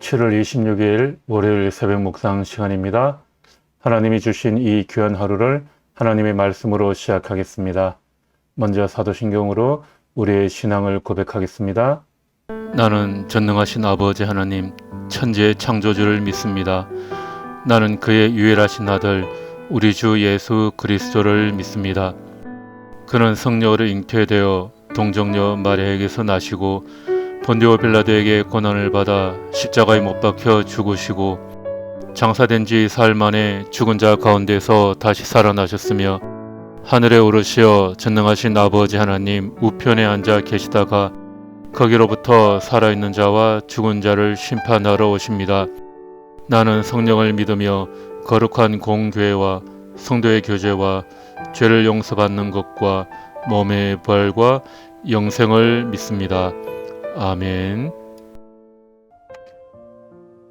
7월 26일 월요일 새벽 묵상 시간입니다. 하나님이 주신 이 귀한 하루를 하나님의 말씀으로 시작하겠습니다. 먼저 사도신경으로 우리의 신앙을 고백하겠습니다. 나는 전능하신 아버지 하나님, 천지의 창조주를 믿습니다. 나는 그의 유일하신 아들, 우리 주 예수 그리스도를 믿습니다. 그는 성령으로 잉태되어 동정녀 마리아에게서 나시고 본디오 빌라도에게 고난을 받아 십자가에 못 박혀 죽으시고 장사된 지 사흘 만에 죽은 자 가운데서 다시 살아나셨으며 하늘에 오르시어 전능하신 아버지 하나님 우편에 앉아 계시다가 거기로부터 살아있는 자와 죽은 자를 심판하러 오십니다. 나는 성령을 믿으며 거룩한 공교회와 성도의 교제와 죄를 용서받는 것과 몸의 부활과 영생을 믿습니다. 아멘.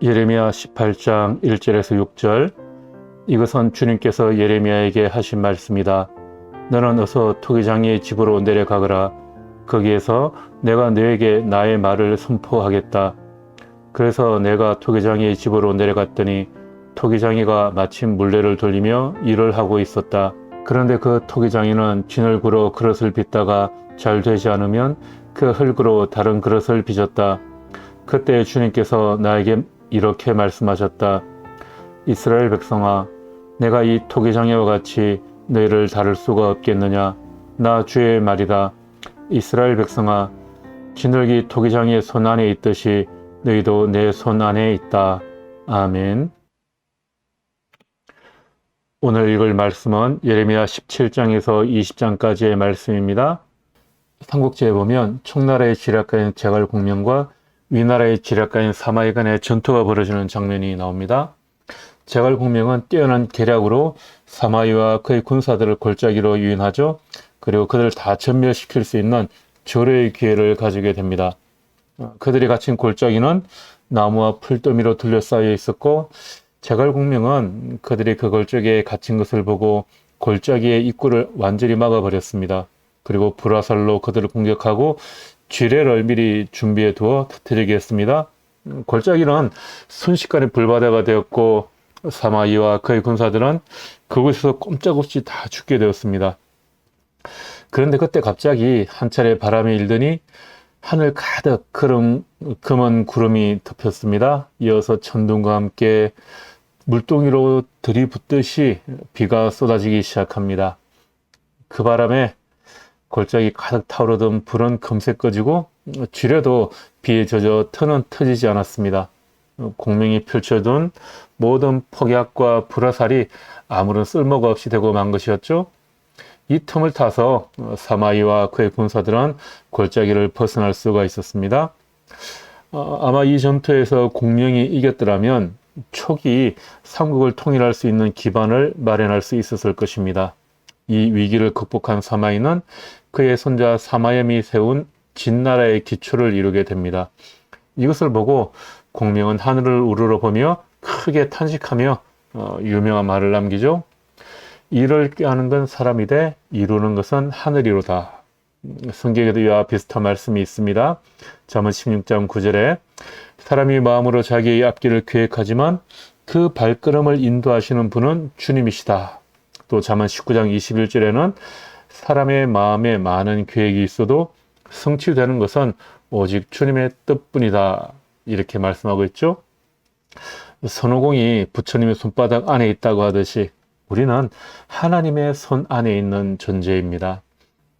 예레미야 18장 1절에서 6절. 이것은 주님께서 예레미야에게 하신 말씀이다. 너는 어서 토기장의 집으로 내려가거라. 거기에서 내가 너에게 나의 말을 선포하겠다. 그래서 내가 토기장의 집으로 내려갔더니 토기장이가 마침 물레를 돌리며 일을 하고 있었다. 그런데 그 토기장이는 진흙으로 그릇을 빚다가 잘 되지 않으면 그 흙으로 다른 그릇을 빚었다. 그때 주님께서 나에게 이렇게 말씀하셨다. 이스라엘 백성아, 내가 이 토기장이와 같이 너희를 다룰 수가 없겠느냐? 나 주의 말이다. 이스라엘 백성아, 진흙이 토기장이의 손 안에 있듯이 너희도 내 손 안에 있다. 아멘. 오늘 읽을 말씀은 예레미야 17장에서 20장까지의 말씀입니다. 삼국지에 보면 총나라의 지략가인 제갈공명과 위나라의 지략가인 사마이 간의 전투가 벌어지는 장면이 나옵니다. 제갈공명은 뛰어난 계략으로 사마이와 그의 군사들을 골짜기로 유인하죠. 그리고 그들을 다 전멸시킬 수 있는 절호의 기회를 가지게 됩니다. 그들이 갇힌 골짜기는 나무와 풀더미로 둘러싸여 있었고 제갈공명은 그들이 그 골짜기에 갇힌 것을 보고 골짜기의 입구를 완전히 막아버렸습니다. 그리고 불화살로 그들을 공격하고 쥐레를 미리 준비해 두어 터뜨리게 했습니다. 골짜기는 순식간에 불바다가 되었고 사마이와 그의 군사들은 그곳에서 꼼짝없이 다 죽게 되었습니다. 그런데 그때 갑자기 한 차례 바람이 일더니 하늘 가득 검은 구름이 덮였습니다. 이어서 천둥과 함께 물동이로 들이붓듯이 비가 쏟아지기 시작합니다. 그 바람에 골짜기 가득 타오르던 불은 금세 꺼지고 쥐레도 비에 젖어 터는 터지지 않았습니다. 공명이 펼쳐둔 모든 폭약과 불화살이 아무런 쓸모가 없이 되고 만 것이었죠. 이 틈을 타서 사마이와 그의 군사들은 골짜기를 벗어날 수가 있었습니다. 아마 이 전투에서 공명이 이겼더라면 초기 삼국을 통일할 수 있는 기반을 마련할 수 있었을 것입니다. 이 위기를 극복한 사마이는 그의 손자 사마옅이 세운 진나라의 기초를 이루게 됩니다. 이것을 보고 공명은 하늘을 우러러보며 크게 탄식하며 유명한 말을 남기죠. 이를 꾀하는 건 사람이되 이루는 것은 하늘이로다. 성경에도 이와 비슷한 말씀이 있습니다. 잠언 16장 9절에 사람이 마음으로 자기의 앞길을 계획하지만 그 발걸음을 인도하시는 분은 주님이시다. 또 잠언 19장 21절에는 사람의 마음에 많은 계획이 있어도 성취되는 것은 오직 주님의 뜻뿐이다. 이렇게 말씀하고 있죠. 손오공이 부처님의 손바닥 안에 있다고 하듯이 우리는 하나님의 손 안에 있는 존재입니다.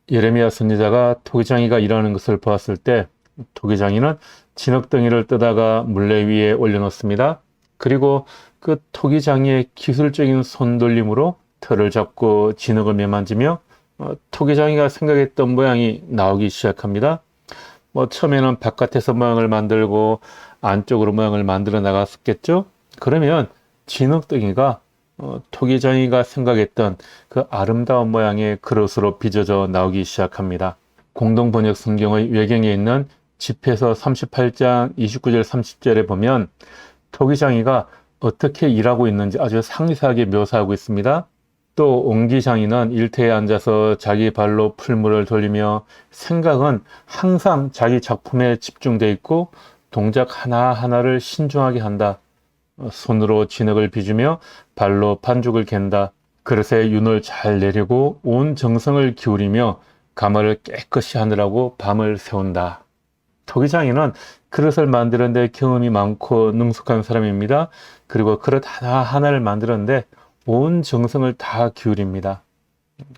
예레미야 선지자가 토기장이가 일하는 것을 보았을 때 토기장이는 진흙덩이를 뜨다가 물레 위에 올려놓습니다. 그리고 그 토기장이의 기술적인 손돌림으로 털을 잡고 진흙을 매만지며 토기장이가 생각했던 모양이 나오기 시작합니다. 처음에는 바깥에서 모양을 만들고 안쪽으로 모양을 만들어 나갔었겠죠. 그러면 진흙덩이가 토기장이가 생각했던 그 아름다운 모양의 그릇으로 빚어져 나오기 시작합니다. 공동번역 성경의 외경에 있는 집에서 38장 29절 30절에 보면 토기장이가 어떻게 일하고 있는지 아주 상세하게 묘사하고 있습니다. 또 옹기장이는 일터에 앉아서 자기 발로 풀물을 돌리며 생각은 항상 자기 작품에 집중되어 있고 동작 하나하나를 신중하게 한다. 손으로 진흙을 빚으며 발로 반죽을 갠다. 그릇에 윤을 잘 내리고 온 정성을 기울이며 가마를 깨끗이 하느라고 밤을 새운다. 토기장인은 그릇을 만드는데 경험이 많고 능숙한 사람입니다. 그리고 그릇 하나하나를 만드는데 온 정성을 다 기울입니다.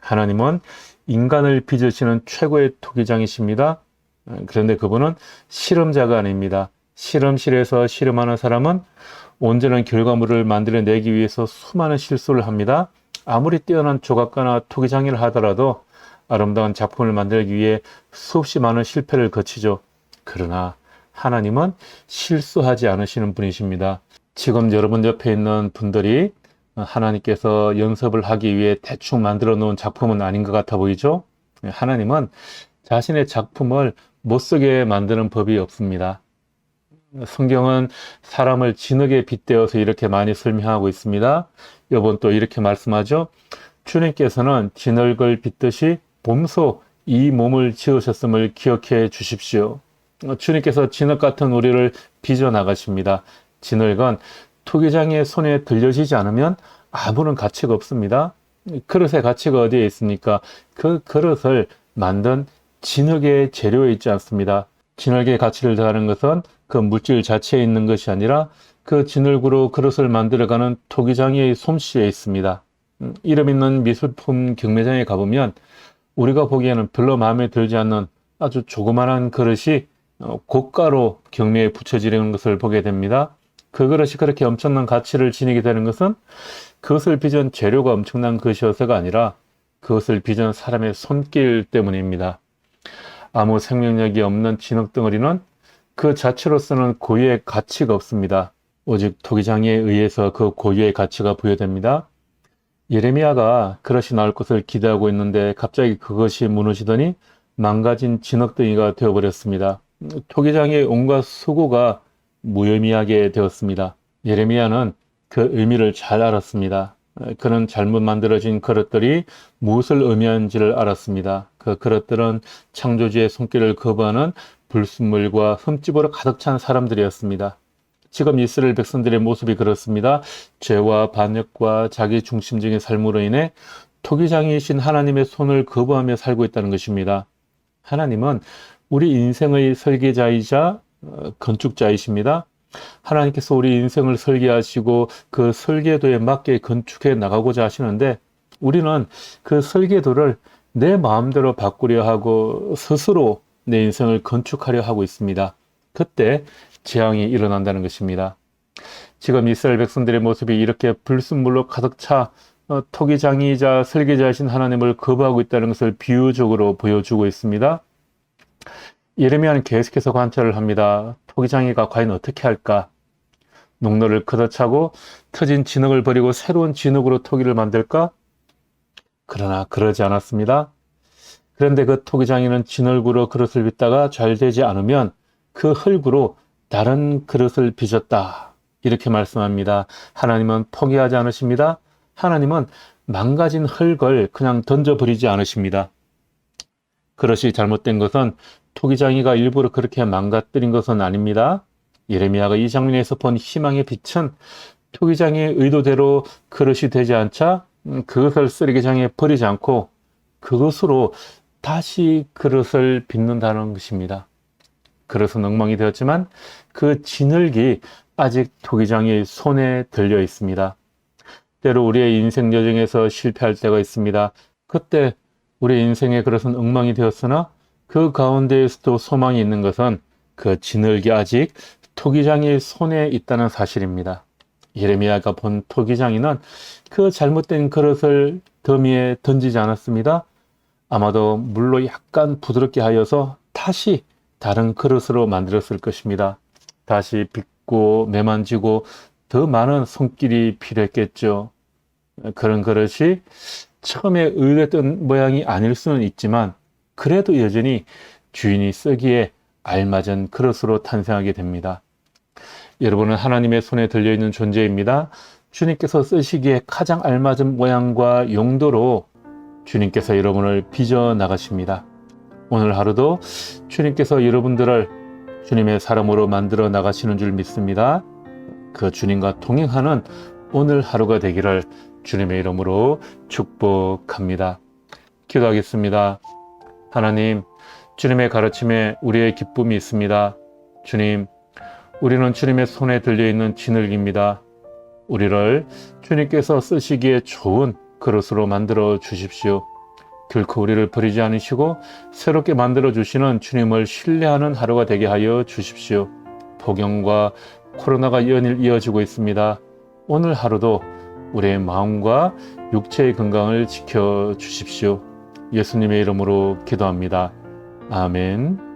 하나님은 인간을 빚으시는 최고의 토기장이십니다. 그런데 그분은 실험자가 아닙니다. 실험실에서 실험하는 사람은 온전한 결과물을 만들어내기 위해서 수많은 실수를 합니다. 아무리 뛰어난 조각가나 토기장이라 하더라도 아름다운 작품을 만들기 위해 수없이 많은 실패를 거치죠. 그러나 하나님은 실수하지 않으시는 분이십니다. 지금 여러분 옆에 있는 분들이 하나님께서 연습을 하기 위해 대충 만들어 놓은 작품은 아닌 것 같아 보이죠? 하나님은 자신의 작품을 못쓰게 만드는 법이 없습니다. 성경은 사람을 진흙에 빗대어서 이렇게 많이 설명하고 있습니다. 이번 또 이렇게 말씀하죠. 주님께서는 진흙을 빗듯이 몸소 이 몸을 지으셨음을 기억해 주십시오. 주님께서 진흙 같은 우리를 빚어 나가십니다. 진흙은 토기장의 손에 들려지지 않으면 아무런 가치가 없습니다. 그릇의 가치가 어디에 있습니까? 그 그릇을 만든 진흙의 재료에 있지 않습니다. 진흙의 가치를 더하는 것은 그 물질 자체에 있는 것이 아니라 그 진흙으로 그릇을 만들어가는 토기장의 솜씨에 있습니다. 이름 있는 미술품 경매장에 가보면 우리가 보기에는 별로 마음에 들지 않는 아주 조그마한 그릇이 고가로 경매에 붙여지는 것을 보게 됩니다. 그 그릇이 그렇게 엄청난 가치를 지니게 되는 것은 그것을 빚은 재료가 엄청난 것이어서가 아니라 그것을 빚은 사람의 손길 때문입니다. 아무 생명력이 없는 진흙 덩어리는 그 자체로서는 고유의 가치가 없습니다. 오직 토기장에 의해서 그 고유의 가치가 부여됩니다. 예레미야가 그릇이 나올 것을 기대하고 있는데 갑자기 그것이 무너지더니 망가진 진흙덩이가 되어버렸습니다. 토기장의 온갖 수고가 무의미하게 되었습니다. 예레미야는 그 의미를 잘 알았습니다. 그는 잘못 만들어진 그릇들이 무엇을 의미하는지를 알았습니다. 그 그릇들은 창조주의 손길을 거부하는 불순물과 흠집으로 가득 찬 사람들이었습니다. 지금 이스라엘 백성들의 모습이 그렇습니다. 죄와 반역과 자기 중심적인 삶으로 인해 토기장이신 하나님의 손을 거부하며 살고 있다는 것입니다. 하나님은 우리 인생의 설계자이자 건축자이십니다. 하나님께서 우리 인생을 설계하시고 그 설계도에 맞게 건축해 나가고자 하시는데 우리는 그 설계도를 내 마음대로 바꾸려 하고 스스로 내 인생을 건축하려 하고 있습니다. 그때 재앙이 일어난다는 것입니다. 지금 이스라엘 백성들의 모습이 이렇게 불순물로 가득 차 토기장이자 설계자이신 하나님을 거부하고 있다는 것을 비유적으로 보여주고 있습니다. 예레미야는 계속해서 관찰을 합니다. 토기장이가 과연 어떻게 할까? 농로를 걷어차고 터진 진흙을 버리고 새로운 진흙으로 토기를 만들까? 그러나 그러지 않았습니다. 그런데 그 토기장이는 진흙으로 그릇을 빚다가 잘 되지 않으면 그 흙으로 다른 그릇을 빚었다. 이렇게 말씀합니다. 하나님은 포기하지 않으십니다. 하나님은 망가진 흙을 그냥 던져버리지 않으십니다. 그릇이 잘못된 것은 토기장이가 일부러 그렇게 망가뜨린 것은 아닙니다. 예레미야가 이 장면에서 본 희망의 빛은 토기장의 의도대로 그릇이 되지 않자 그것을 쓰레기장에 버리지 않고 그것으로 다시 그릇을 빚는다는 것입니다. 그릇은 엉망이 되었지만 그 진흙이 아직 토기장의 손에 들려 있습니다. 때로 우리의 인생 여정에서 실패할 때가 있습니다. 그때 우리 인생의 그릇은 엉망이 되었으나 그 가운데에서도 소망이 있는 것은 그 진흙이 아직 토기장의 손에 있다는 사실입니다. 예레미야가 본 토기장이는 그 잘못된 그릇을 더미에 던지지 않았습니다. 아마도 물로 약간 부드럽게 하여서 다시 다른 그릇으로 만들었을 것입니다. 다시 빚고 매만지고 더 많은 손길이 필요했겠죠. 그런 그릇이 처음에 의도했던 모양이 아닐 수는 있지만 그래도 여전히 주인이 쓰기에 알맞은 그릇으로 탄생하게 됩니다. 여러분은 하나님의 손에 들려있는 존재입니다. 주님께서 쓰시기에 가장 알맞은 모양과 용도로 주님께서 여러분을 빚어 나가십니다. 오늘 하루도 주님께서 여러분들을 주님의 사람으로 만들어 나가시는 줄 믿습니다. 그 주님과 동행하는 오늘 하루가 되기를 주님의 이름으로 축복합니다. 기도하겠습니다. 하나님, 주님의 가르침에 우리의 기쁨이 있습니다. 주님, 우리는 주님의 손에 들려있는 진흙입니다. 우리를 주님께서 쓰시기에 좋은 그릇으로 만들어 주십시오. 결코 우리를 버리지 않으시고 새롭게 만들어 주시는 주님을 신뢰하는 하루가 되게 하여 주십시오. 폭염과 코로나가 연일 이어지고 있습니다. 오늘 하루도 우리의 마음과 육체의 건강을 지켜 주십시오. 예수님의 이름으로 기도합니다. 아멘.